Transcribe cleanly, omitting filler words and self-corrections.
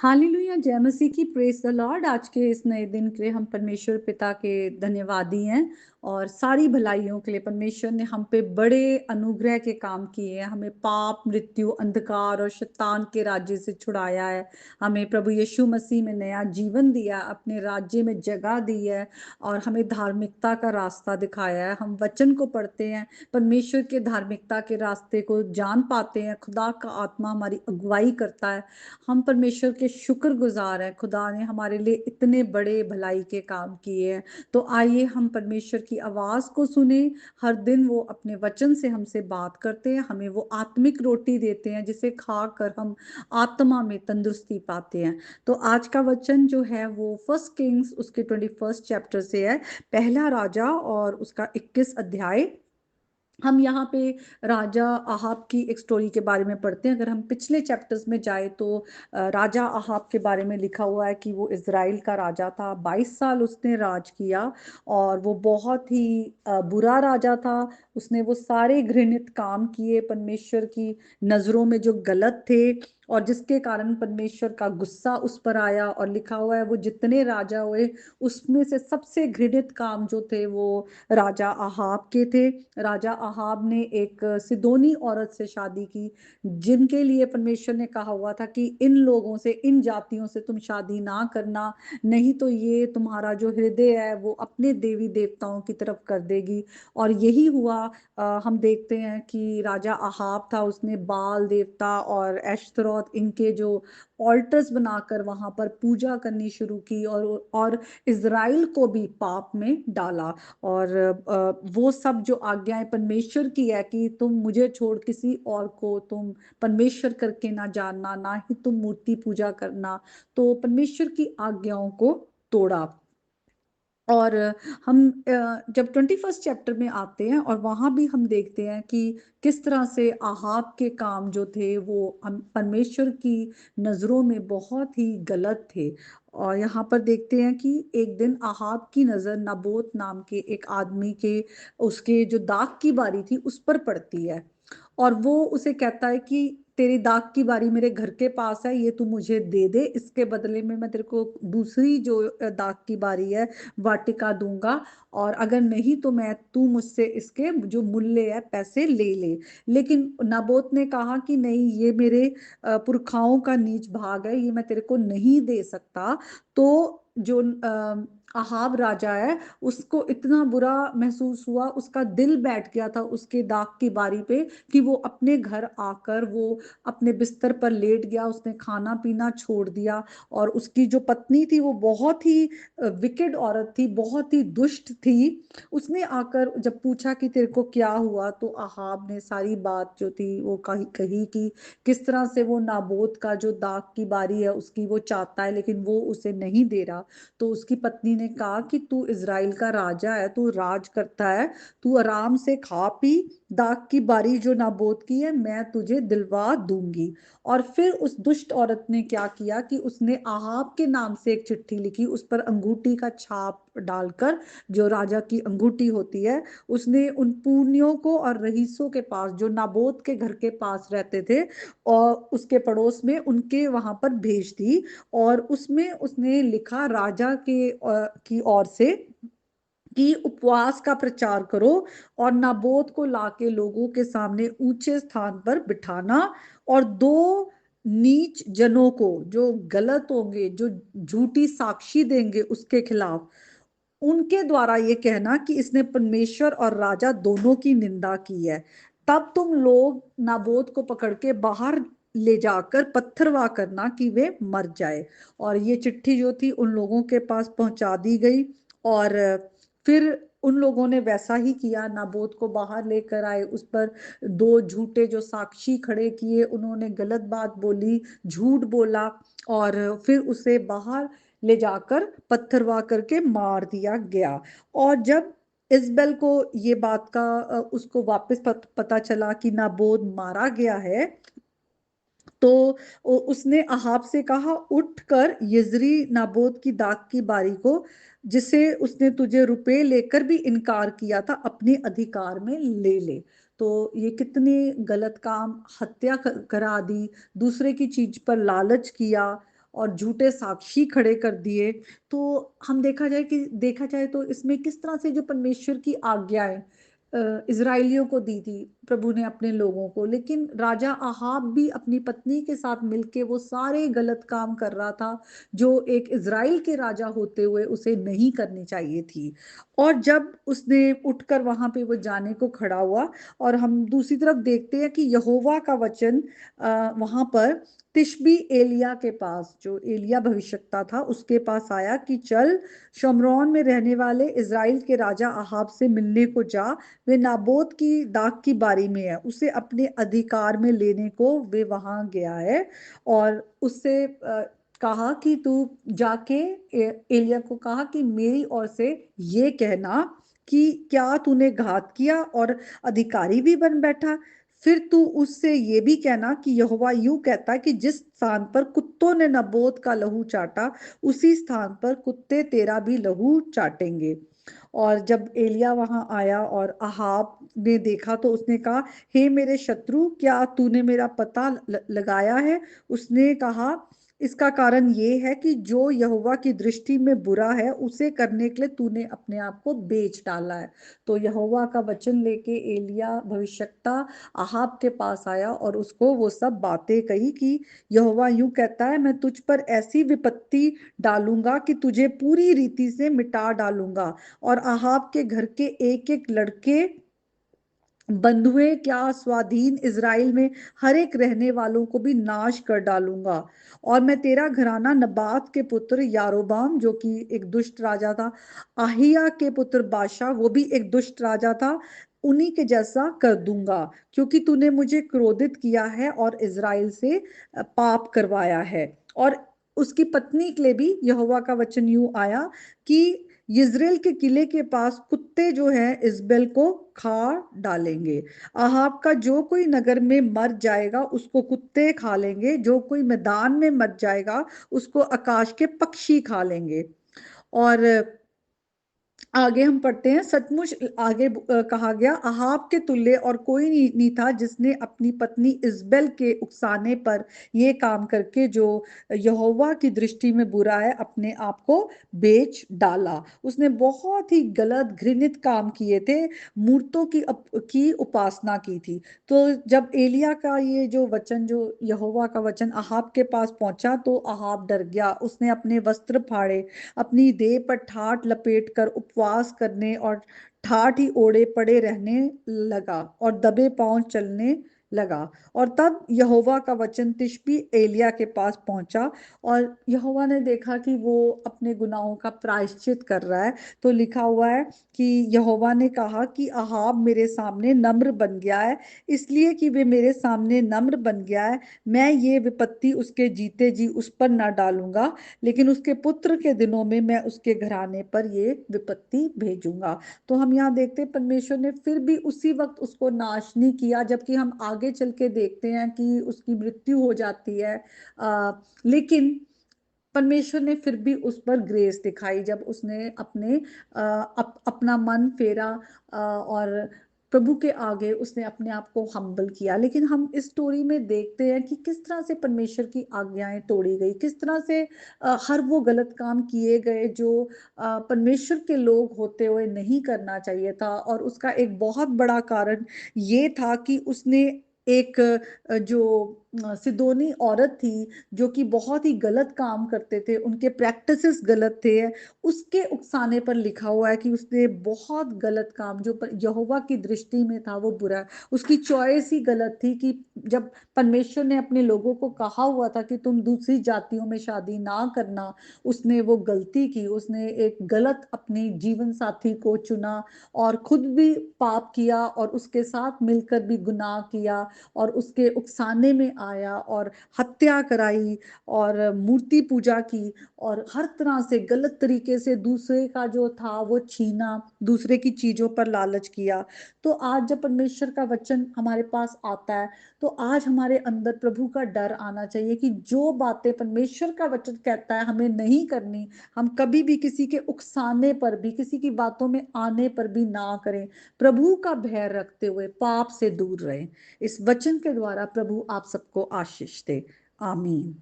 Hallelujah, जय मसीह की, praise the Lord. आज के इस नए दिन के लिए हम परमेश्वर पिता के धन्यवादी हैं और सारी भलाइयों के लिए परमेश्वर ने हम पे बड़े अनुग्रह के काम किए हैं। हमें पाप, मृत्यु, अंधकार और शैतान के राज्य से छुड़ाया है। हमें प्रभु यीशु मसीह में नया जीवन दिया, अपने राज्य में जगह दी है और हमें धार्मिकता का रास्ता दिखाया है। हम वचन को पढ़ते हैं, परमेश्वर के धार्मिकता के रास्ते को जान पाते हैं। खुदा का आत्मा हमारी अगुवाई करता है। हम परमेश्वर के शुक्रगुजार हैं, खुदा ने हमारे लिए इतने बड़े भलाई के काम किए हैं। तो आइए हम परमेश्वर की आवाज को सुने। हर दिन वो अपने वचन से हमसे बात करते हैं, हमें वो आत्मिक रोटी देते हैं जिसे खाकर हम आत्मा में तंदुरुस्ती पाते हैं। तो आज का वचन जो है वो फर्स्ट किंग्स उसके 21 चैप्टर से है, पहला राजा और उसका 21 अध्याय। हम यहाँ पे राजा आहाब की एक स्टोरी के बारे में पढ़ते हैं। अगर हम पिछले चैप्टर्स में जाए तो राजा आहाब के बारे में लिखा हुआ है कि वो इज़राइल का राजा था। 22 साल उसने राज किया और वो बहुत ही बुरा राजा था। उसने वो सारे घृणित काम किए परमेश्वर की नजरों में जो गलत थे, और जिसके कारण परमेश्वर का गुस्सा उस पर आया। और लिखा हुआ है वो जितने राजा हुए उसमें से सबसे घृणित काम जो थे वो राजा आहाब के थे। राजा आहाब ने एक सिदोनी औरत से शादी की, जिनके लिए परमेश्वर ने कहा हुआ था कि इन लोगों से, इन जातियों से तुम शादी ना करना, नहीं तो ये तुम्हारा जो हृदय है वो अपने देवी देवताओं की तरफ कर देगी। और यही हुआ। हम देखते हैं कि राजा आहाब था, उसने बाल देवता और एश्तरोत इनके जो ऑल्टर्स बनाकर वहां पर पूजा करनी शुरू की और इज़राइल को भी पाप में डाला। और वो सब जो आज्ञाएं परमेश्वर की है कि तुम मुझे छोड़ किसी और को तुम परमेश्वर करके ना जानना, ना ही तुम मूर्ति पूजा करना, तो परमेश्वर की आज्ञाओं को तोड़ा। और हम जब 21 चैप्टर में आते हैं और वहां भी हम देखते हैं कि किस तरह से आहाब के काम जो थे वो हम परमेश्वर की नजरों में बहुत ही गलत थे। और यहाँ पर देखते हैं कि एक दिन आहाब की नजर नाबोत नाम के एक आदमी के, उसके जो दाख की बारी थी उस पर पड़ती है। और वो उसे कहता है कि तेरी दाख की बारी मेरे घर के पास है, ये तू मुझे दे दे, इसके बदले में मैं तेरे को दूसरी जो दाख की बारी है वाटिका दूंगा। और अगर नहीं तो मैं, तू मुझसे इसके जो मूल्य है पैसे ले ले। लेकिन नाबोत ने कहा कि नहीं, ये मेरे पुरखाओं का नीच भाग है, ये मैं तेरे को नहीं दे सकता। तो जो आहाब राजा है उसको इतना बुरा महसूस हुआ, उसका दिल बैठ गया था उसके दाग की बारी पे, कि वो अपने घर आकर वो अपने बिस्तर पर लेट गया। उसने खाना पीना छोड़ दिया। और उसकी जो पत्नी थी वो बहुत ही विकेड औरत थी, बहुत ही दुष्ट थी। उसने आकर जब पूछा कि तेरे को क्या हुआ, तो आहाब ने सारी बात जो थी वो कही कही कि किस तरह से वो नाबोत का जो दाग की बारी है उसकी वो चाहता है लेकिन वो उसे नहीं दे रहा। तो उसकी पत्नी ने कहा कि तू इज़राइल का राजा है, तू राज करता है, तू आराम से खा पी, दाग की बारी जो नाबोत की है मैं तुझे दिलवा दूंगी। और फिर उस दुष्ट औरत ने क्या किया कि उसने आहाब के नाम से एक चिट्ठी लिखी, उस पर अंगूठी का छाप डालकर, जो राजा की अंगूठी होती है, उसने उन पुरनियों को और रईसों के पास जो नाबोत के घर के पास रहते थे और उसके पड़ोस में, उनके वहां पर भेज दी। और उसमें उसने लिखा राजा के की ओर से कि उपवास का प्रचार करो और नाबोत को लाके लोगों के सामने ऊंचे स्थान पर बिठाना, और दो नीच जनों को जो गलत होंगे, जो झूठी साक्षी देंगे उसके खिलाफ, उनके द्वारा ये कहना कि इसने परमेश्वर और राजा दोनों की निंदा की है। तब तुम लोग नाबोत को पकड़ के बाहर ले जाकर पत्थरवा करना कि वे मर जाए। और ये चिट्ठी जो थी उन लोगों के पास पहुंचा दी गई। और फिर उन लोगों ने वैसा ही किया, नाबोत को बाहर लेकर आए, उस पर दो झूठे जो साक्षी खड़े किए, उन्होंने गलत बात बोली, झूठ बोला, और फिर उसे बाहर ले जाकर पत्थरवा करके मार दिया गया। और जब इजबेल को ये बात का उसको वापस पता चला कि नाबोत मारा गया है, तो उसने अहाब से कहा, उठकर यिज्री नाबोत की दाग की बारी को, जिसे उसने तुझे रुपए लेकर भी इनकार किया था, अपने अधिकार में ले ले। तो ये कितने गलत काम, हत्या करा दी, दूसरे की चीज पर लालच किया। और झूठे साक्षी खड़े कर दिए। तो हम देखा जाए तो इसमें किस तरह से जो परमेश्वर की आज्ञाएं इज़राइलियों को दी थी प्रभु ने अपने लोगों को, लेकिन राजा आहाब भी अपनी पत्नी के साथ मिलके वो सारे गलत काम कर रहा था जो एक इज़राइल के राजा होते हुए उसे नहीं करनी चाहिए थी। और जब उसने उठकर वहां पे वो जाने को खड़ा हुआ, और हम दूसरी तरफ देखते हैं कि यहोवा का वचन वहां पर तिशबी एलिया के पास, जो एलिया भविष्यद्वक्ता था उसके पास आया कि चल शमरौन में रहने वाले इज़राइल के राजा आहाब से मिलने को जा। वे नाबोत की दाख की बारी में है, उसे अपने अधिकार में लेने को वे वहां गया है। और उससे कहा कि तू जाके एलिया को कहा कि मेरी ओर से ये कहना कि क्या तूने घात किया और अधिकारी भी बन बैठा। फिर तू उससे ये भी कहना कि यहोवा यूं कहता है कि जिस स्थान पर कुत्तों ने नबोत का लहू चाटा, उसी स्थान पर कुत्ते तेरा भी लहू चाटेंगे। और जब एलिया वहां आया और अहाब ने देखा तो उसने कहा, हे मेरे शत्रु, क्या तूने मेरा पता लगाया है। उसने कहा, इसका कारण ये है कि जो यहोवा की दृष्टि में बुरा है उसे करने के लिए तूने अपने आप को बेच डाला है। तो यहोवा का वचन लेके एलिया भविष्यद्वक्ता अहाब के पास आया और उसको वो सब बातें कही कि यहोवा यूं कहता है, मैं तुझ पर ऐसी विपत्ति डालूंगा कि तुझे पूरी रीति से मिटा डालूंगा, और अहाब के घर के एक एक लड़के, बंधुए, क्या स्वाधीन इज़राइल में हर एक रहने वालों को भी नाश कर डालूंगा। और मैं तेरा घराना नबात के पुत्र यारोबाम, जो कि एक दुष्ट राजा था, आहिया के पुत्र बादशाह, वो भी एक दुष्ट राजा था, उन्हीं के जैसा कर दूंगा, क्योंकि तूने मुझे क्रोधित किया है और इज़राइल से पाप करवाया है। और उसकी पत्नी के लिए भी यहोवा का वचन यूं आया कि यिज्रेल के किले के पास कुत्ते जो है इज़बेल को खा डालेंगे। अहाब का जो कोई नगर में मर जाएगा उसको कुत्ते खा लेंगे, जो कोई मैदान में मर जाएगा उसको आकाश के पक्षी खा लेंगे। और आगे हम पढ़ते हैं, सचमुच आगे कहा गया, अहाब के तुल्य और कोई नहीं था जिसने अपनी पत्नी इज़बेल के उकसाने पर ये काम करके जो यहोवा की दृष्टि में बुरा है अपने आप को बेच डाला। उसने बहुत ही गलत घृणित काम किए थे, मूर्तों की उपासना की थी। तो जब एलिया का ये जो वचन, जो यहोवा का वचन अहाब के पास पहुंचा तो अहाब डर गया, उसने अपने वस्त्र फाड़े, अपनी देह पर ठाठ लपेट कर उपवास करने और ठाठ ही ओढ़े पड़े रहने लगा और दबे पांव चलने लगा। और तब यहोवा का वचन तिशबी एलिया के पास पहुंचा, और यहोवा ने देखा कि वो अपने गुनाहों का प्रायश्चित कर रहा है। तो लिखा हुआ है कि यहोवा ने कहा कि अहाब मेरे सामने नम्र बन गया है, इसलिए कि वे मेरे सामने नम्र बन गया है, मैं ये विपत्ति उसके जीते जी उस पर ना डालूंगा, लेकिन उसके पुत्र के दिनों में मैं उसके घराने पर ये विपत्ति भेजूंगा। तो हम यहाँ देखते हैं परमेश्वर ने फिर भी उसी वक्त उसको नाश नहीं किया, जबकि हम आगे चल के देखते हैं कि उसकी मृत्यु हो जाती है। लेकिन परमेश्वर ने फिर भी उस पर ग्रेस दिखाई जब उसने अपना मन फेरा, और प्रभु के आगे उसने अपने आप को हम्बल किया। लेकिन हम इस स्टोरी में देखते हैं कि किस तरह से परमेश्वर की आज्ञाएं तोड़ी गई, किस तरह से हर वो गलत काम किए गए जो परमेश्वर के लोग होते हुए नहीं करना चाहिए था। और उसका एक बहुत बड़ा कारण ये था कि उसने एक जो सिदोनी औरत थी, जो कि बहुत ही गलत काम करते थे, उनके प्रैक्टिसेस गलत थे, उसके उकसाने पर लिखा हुआ है कि उसने बहुत गलत काम जो यहोवा की दृष्टि में था वो बुरा, उसकी चॉइस ही गलत थी। कि जब परमेश्वर ने अपने लोगों को कहा हुआ था कि तुम दूसरी जातियों में शादी ना करना, उसने वो गलती की, उसने एक गलत अपनी जीवन साथी को चुना और खुद भी पाप किया और उसके साथ मिलकर भी गुनाह किया, और उसके उकसाने में आया और हत्या कराई और मूर्ति पूजा की, और हर तरह से गलत तरीके से दूसरे का जो था वो छीना, दूसरे की चीजों पर लालच किया। तो आज जब परमेश्वर का वचन हमारे पास आता है तो आज हमारे अंदर प्रभु का डर आना चाहिए कि जो बातें परमेश्वर का वचन कहता है हमें नहीं करनी, हम कभी भी किसी के उकसाने पर भी, किसी की बातों में आने पर भी ना करें। प्रभु का भय रखते हुए पाप से दूर रहें। इस वचन के द्वारा प्रभु आप सबको आशीष दे। आमीन।